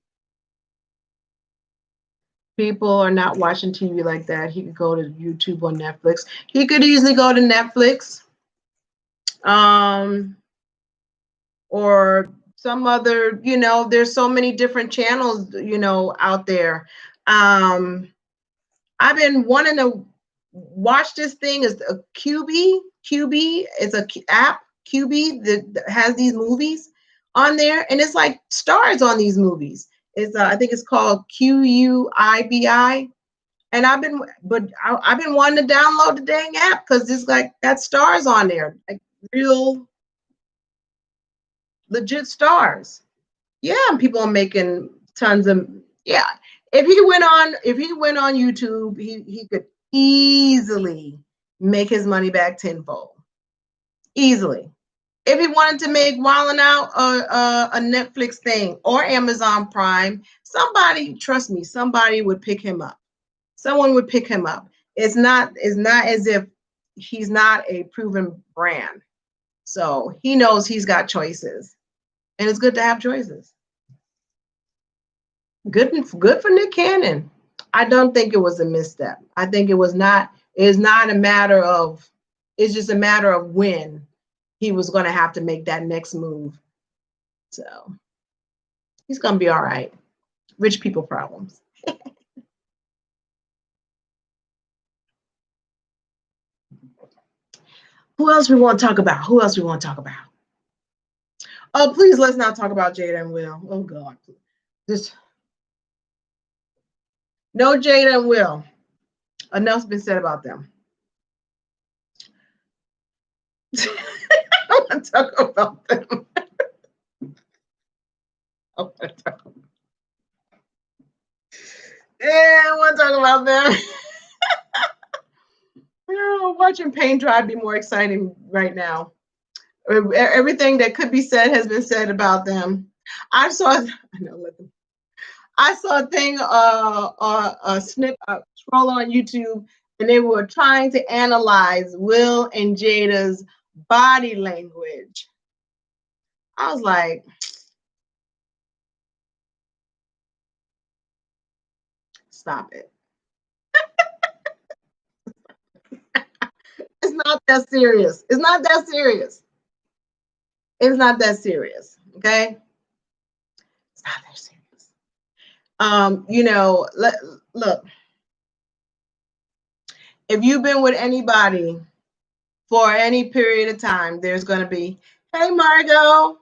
People are not watching TV like that. He could go to YouTube or Netflix. He could easily go to Netflix, or some other. There's so many different channels, out there. I've been wanting to watch this thing. Is a QB. QB is a app. QB that has these movies on there, and it's like stars on these movies. I think it's called QUIBI, and I've been wanting to download the dang app because it's like got stars on there, like real legit stars. Yeah, and people are making tons of If he went on YouTube, he could easily make his money back tenfold. Easily. If he wanted to make Wild 'N Out a Netflix thing or Amazon Prime, trust me, somebody would pick him up. Someone would pick him up. It's not as if he's not a proven brand. So he knows he's got choices. And it's good to have choices. Good for Nick Cannon. I don't think it was a misstep. I think it's not a matter of, it's just a matter of when he was going to have to make that next move. So he's going to be all right. Rich people problems. Who else we want to talk about? Oh, please, let's not talk about Jada and Will. Oh, God. No Jada and Will. Enough's been said about them. I want to talk about them. I want to talk about them. Watching paint dry be more exciting right now. Everything that could be said has been said about them. I saw a thing, a snip, scroll on YouTube, and they were trying to analyze Will and Jada's body language. I was like, stop it. It's not that serious. It's not that serious. It's not that serious. Okay? It's not that serious. Look, if you've been with anybody for any period of time, there's going to be, hey, Margot,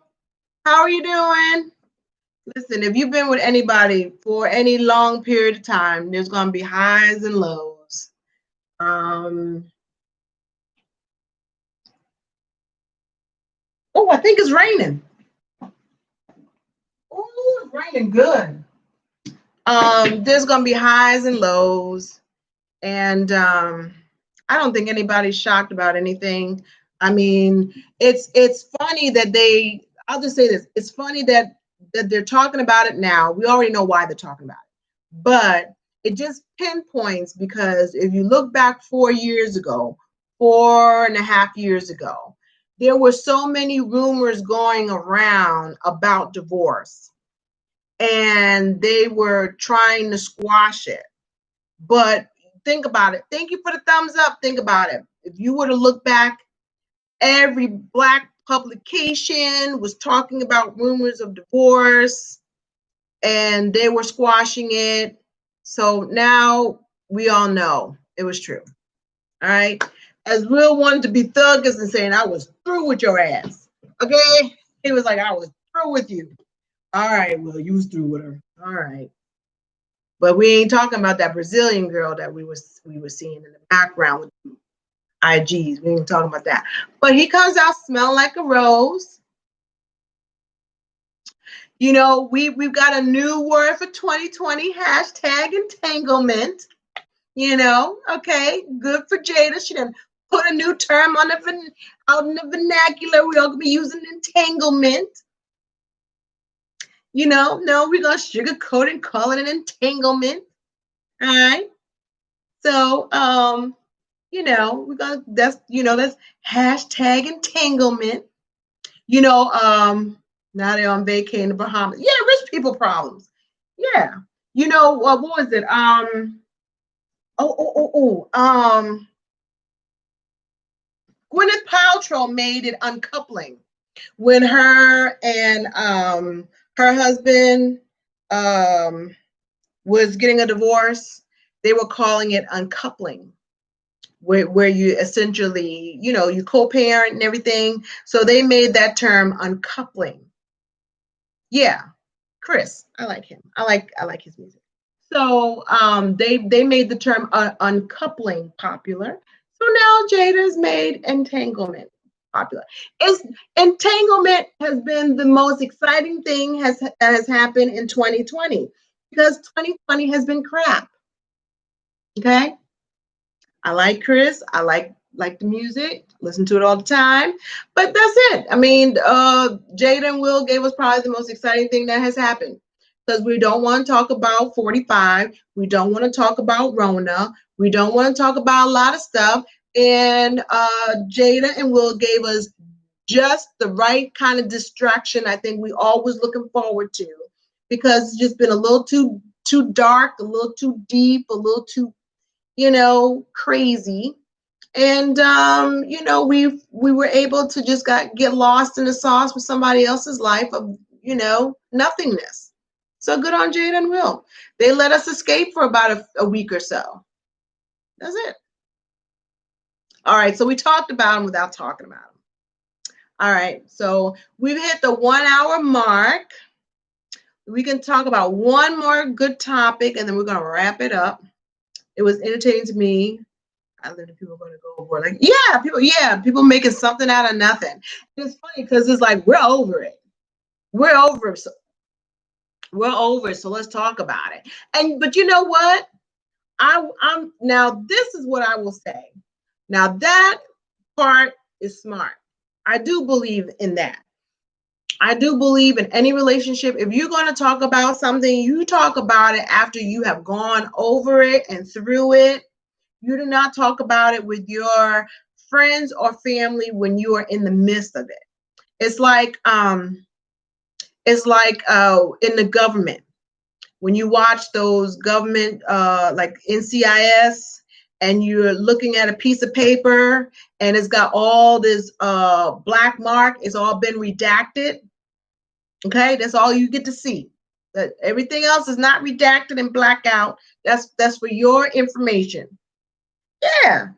how are you doing? Listen, if you've been with anybody for any long period of time, there's going to be highs and lows. Oh, I think it's raining. Oh, it's raining good. There's going to be highs and lows. And I don't think anybody's shocked about anything. I mean, it's funny that I'll just say this. It's funny that they're talking about it now. We already know why they're talking about it. But it just pinpoints, because if you look back 4 years ago, 4.5 years ago, there were so many rumors going around about divorce, and they were trying to squash it. But think about it. Thank you for the thumbs up. Think about it. If you were to look back, every Black publication was talking about rumors of divorce, and they were squashing it. So now we all know it was true. All right. As Will wanted to be thuggish and saying, I was through with your ass. Okay. He was like, I was through with you. All right, Will, you was through with her. All right. But we ain't talking about that Brazilian girl that we were seeing in the background with IGs. We ain't talking about that. But he comes out smelling like a rose. We've got a new word for 2020, hashtag entanglement. Okay, good for Jada. She done put a new term on out in the vernacular. We're all gonna be using entanglement. No, we're gonna sugarcoat and call it an entanglement. All right. So, we're gonna that's hashtag entanglement. You know, now they're on vacay in the Bahamas. Yeah, rich people problems. Yeah. You know, what was it? Gwyneth Paltrow made it uncoupling when her and her husband um was getting a divorce. They were calling it uncoupling, where you essentially, you know, you co-parent and everything. So they made that term uncoupling. Yeah, Chris, I like him. I like his music. So they made the term uncoupling popular. So now Jada's made entanglement popular. It's entanglement has been the most exciting thing has happened in 2020 because 2020 has been crap. Okay, I like Chris. I like the music. Listen to it all the time. But that's it. I mean, Jada and Will gave us probably the most exciting thing that has happened because we don't want to talk about 45. We don't want to talk about Rona. We don't want to talk about a lot of stuff. And Jada and Will gave us just the right kind of distraction. I think we always looking forward to because it's just been a little too dark, a little too deep, a little too, you know, crazy. And you know, we were able to just get lost in the sauce with somebody else's life of, you know, nothingness. So good on Jada and Will. They let us escape for about a week or so. That's it. All right, so we talked about them without talking about them. All right, so we've hit the 1 hour mark. We can talk about one more good topic and then we're going to wrap it up. It was entertaining to me. I live in people are going to go over like, people making something out of nothing. And it's funny because it's like, we're over it. We're over it. We're over it. So let's talk about it. But you know what? I'm now, this is what I will say. Now that part is smart. I do believe in that. I do believe in any relationship. If you're going to talk about something, you talk about it after you have gone over it and through it. You do not talk about it with your friends or family when you are in the midst of it. It's like in the government, when you watch those government like NCIS and you're looking at a piece of paper and it's got all this black mark, it's all been redacted. Okay, that's all you get to see. That everything else is not redacted and black out. That's for your information. Yeah,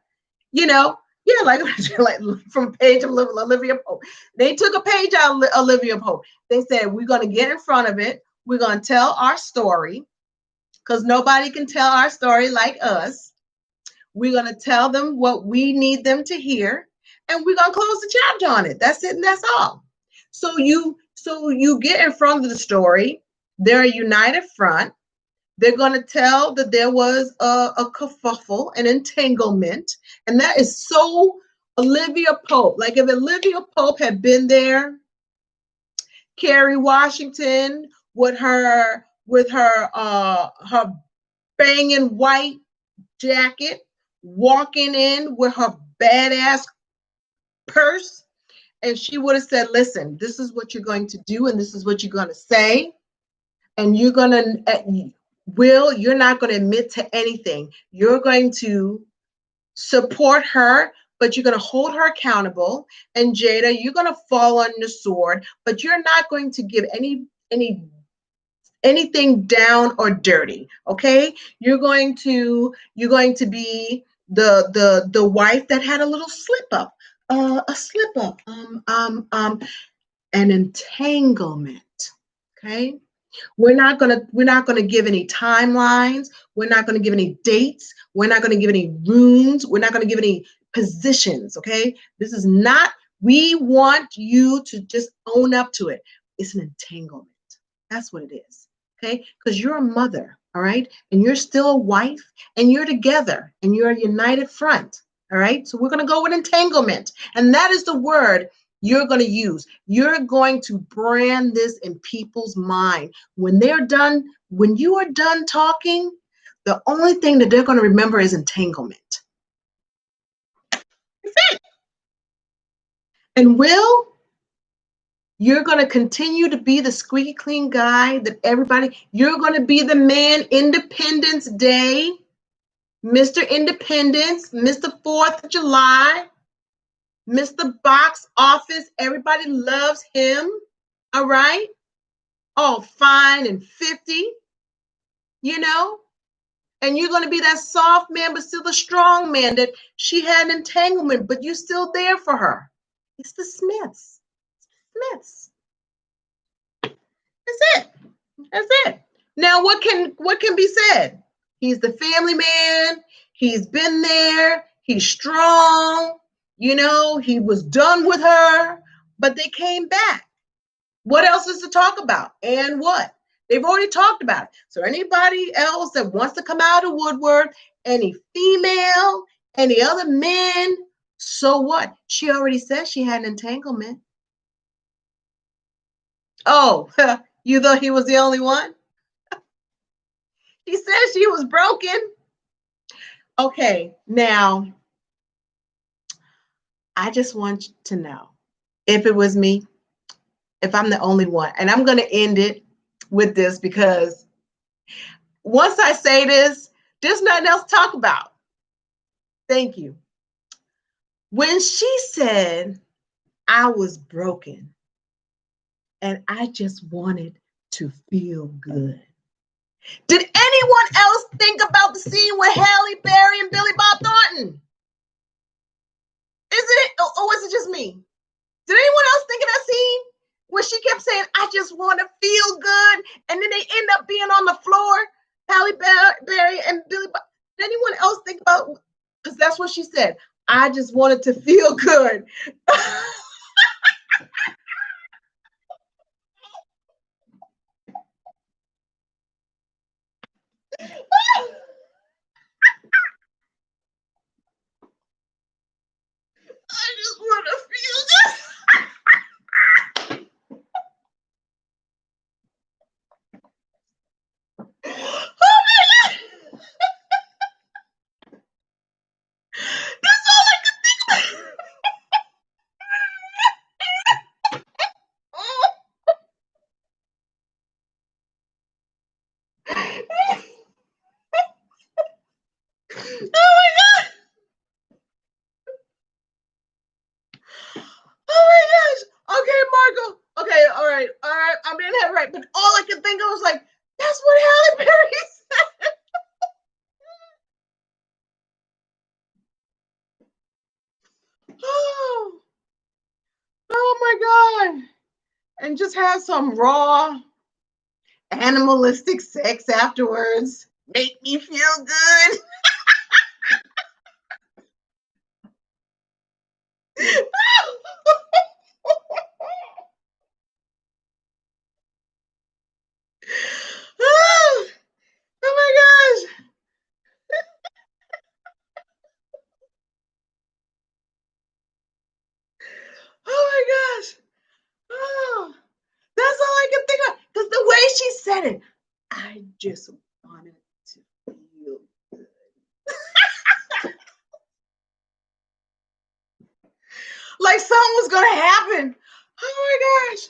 you know, yeah, like from a page of Olivia Pope. They took a page out of Olivia Pope. They said, we're going to get in front of it. We're going to tell our story because nobody can tell our story like us. We're going to tell them what we need them to hear, and we're going to close the chapter on it. That's it, and that's all. So you get in front of the story. They're a united front. They're going to tell that there was a kerfuffle, an entanglement, and that is so Olivia Pope. Like if Olivia Pope had been there, Kerry Washington with her banging white jacket, walking in with her badass purse, and she would have said, "Listen, this is what you're going to do, and this is what you're going to say, and you're going to." Will, you're not going to admit to anything. You're going to support her, but you're going to hold her accountable. And Jada, you're going to fall on the sword, but you're not going to give anything down or dirty. Okay? You're going to be the wife that had a little slip up, a slip up, an entanglement. Okay? We're not gonna give any timelines. We're not gonna give any dates. We're not gonna give any rooms. We're not gonna give any positions. Okay, this is not. We want you to just own up to it. It's an entanglement. That's what it is. Okay, because you're a mother. All right, and you're still a wife, and you're together, and you're a united front. All right, so we're gonna go with entanglement, and that is the word you're going to use. You're going to brand this in people's mind. When you are done talking, the only thing that they're going to remember is entanglement. That's it. And Will, You're going to continue to be the squeaky clean guy that everybody, you're going to be the man, Independence Day, Mr. Independence, Mr. 4th of July, Mr. Box Office. Everybody loves him. All right. All fine and 50, you know, and you're going to be that soft man, but still the strong man that she had an entanglement, but you're still there for her. It's the Smiths. Smiths. That's it. That's it. Now, what can be said? He's the family man. He's been there. He's strong. You know, he was done with her, but they came back. What else is to talk about? And what? They've already talked about it. So anybody else that wants to come out of woodwork, any female, any other men, so what? She already said she had an entanglement. Oh, you thought he was the only one? He said she was broken. Okay, now, I just want to know, if it was me, if I'm the only one, and I'm going to end it with this because once I say this, there's nothing else to talk about. Thank you. When she said, I was broken and I just wanted to feel good. Did anyone else think about the scene with Halle Berry and Billy Bob Thornton? Isn't it, or was it just me? Did anyone else think of that scene where she kept saying, I just want to feel good, and then they end up being on the floor, Halle Berry and Billy Bob? Did anyone else think about, because that's what she said, I just wanted to feel good. I just want to feel good. Oh my God. That's all I could think of. Oh my God. Oh my gosh. Okay, Marco. Okay, all right. I'm gonna have it right. But all I could think of was like, that's what Halle Berry said. Oh, oh my God. And just have some raw animalistic sex afterwards. Make me feel good. Oh, oh my gosh. Oh my gosh. Oh, that's all I can think of. Because the way she said it, I just wanted to feel good. Like something was going to happen. Oh my gosh.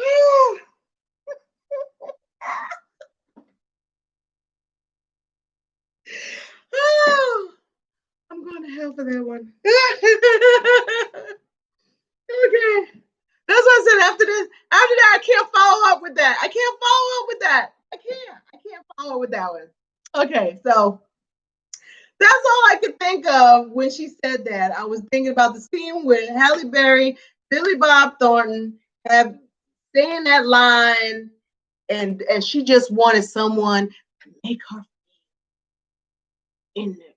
Oh. Oh. I'm going to hell for that one. Okay. That's what I said after this. After that, I can't follow up with that. I can't follow up with that. I can't follow up with that one. Okay, so that's all I could think of when she said that. I was thinking about the scene with Halle Berry, Billy Bob Thornton have saying that line, and she just wanted someone to make her in there.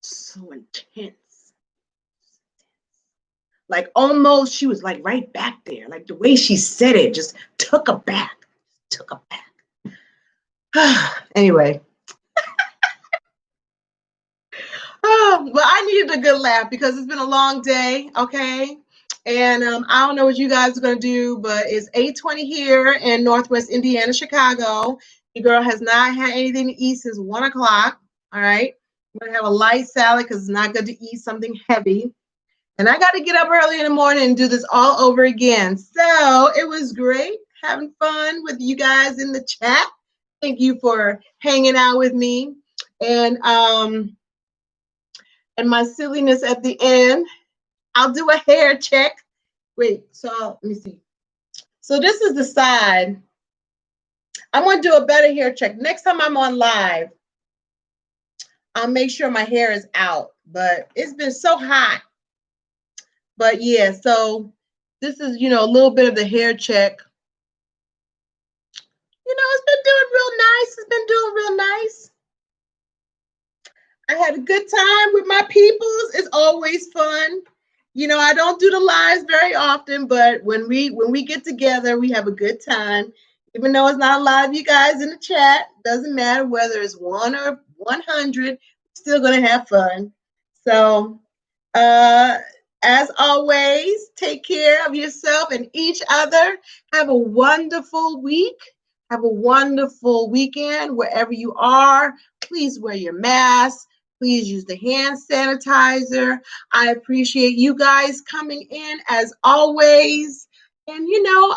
So intense. Like almost she was like right back there. Like the way she said it just took her back. Took her back. Anyway. Oh, well, I needed a good laugh because it's been a long day, okay? And I don't know what you guys are going to do, but it's 8:20 here in Northwest Indiana, Chicago. Your girl has not had anything to eat since 1 o'clock, all right? I'm going to have a light salad because it's not good to eat something heavy. And I got to get up early in the morning and do this all over again. So it was great having fun with you guys in the chat. Thank you for hanging out with me. And my silliness at the end, I'll do a hair check. Wait, so let me see. So this is the side. I'm going to do a better hair check. Next time I'm on live, I'll make sure my hair is out. But it's been so hot. But yeah, so this is, a little bit of the hair check. It's been doing real nice. It's been doing real nice. I had a good time with my peoples. It's always fun. I don't do the lives very often, but when we get together, we have a good time. Even though it's not a lot of you guys in the chat, doesn't matter whether it's 1 or 100, still gonna have fun. So, as always, take care of yourself and each other. Have a wonderful week. Have a wonderful weekend wherever you are. Please wear your mask. Please use the hand sanitizer. I appreciate you guys coming in as always. And,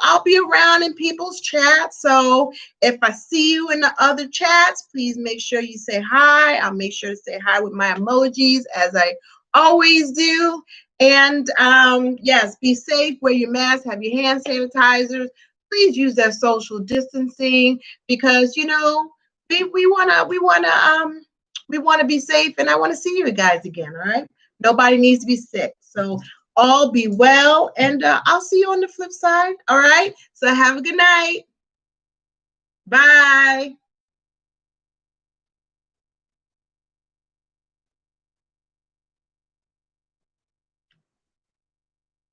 I'll be around in people's chats. So if I see you in the other chats, please make sure you say hi. I'll make sure to say hi with my emojis as I always do. And yes, be safe, wear your mask, have your hand sanitizers. Please use that social distancing because, we want to be safe, and I want to see you guys again, all right? Nobody needs to be sick. So all be well, and I'll see you on the flip side, all right? So have a good night. Bye.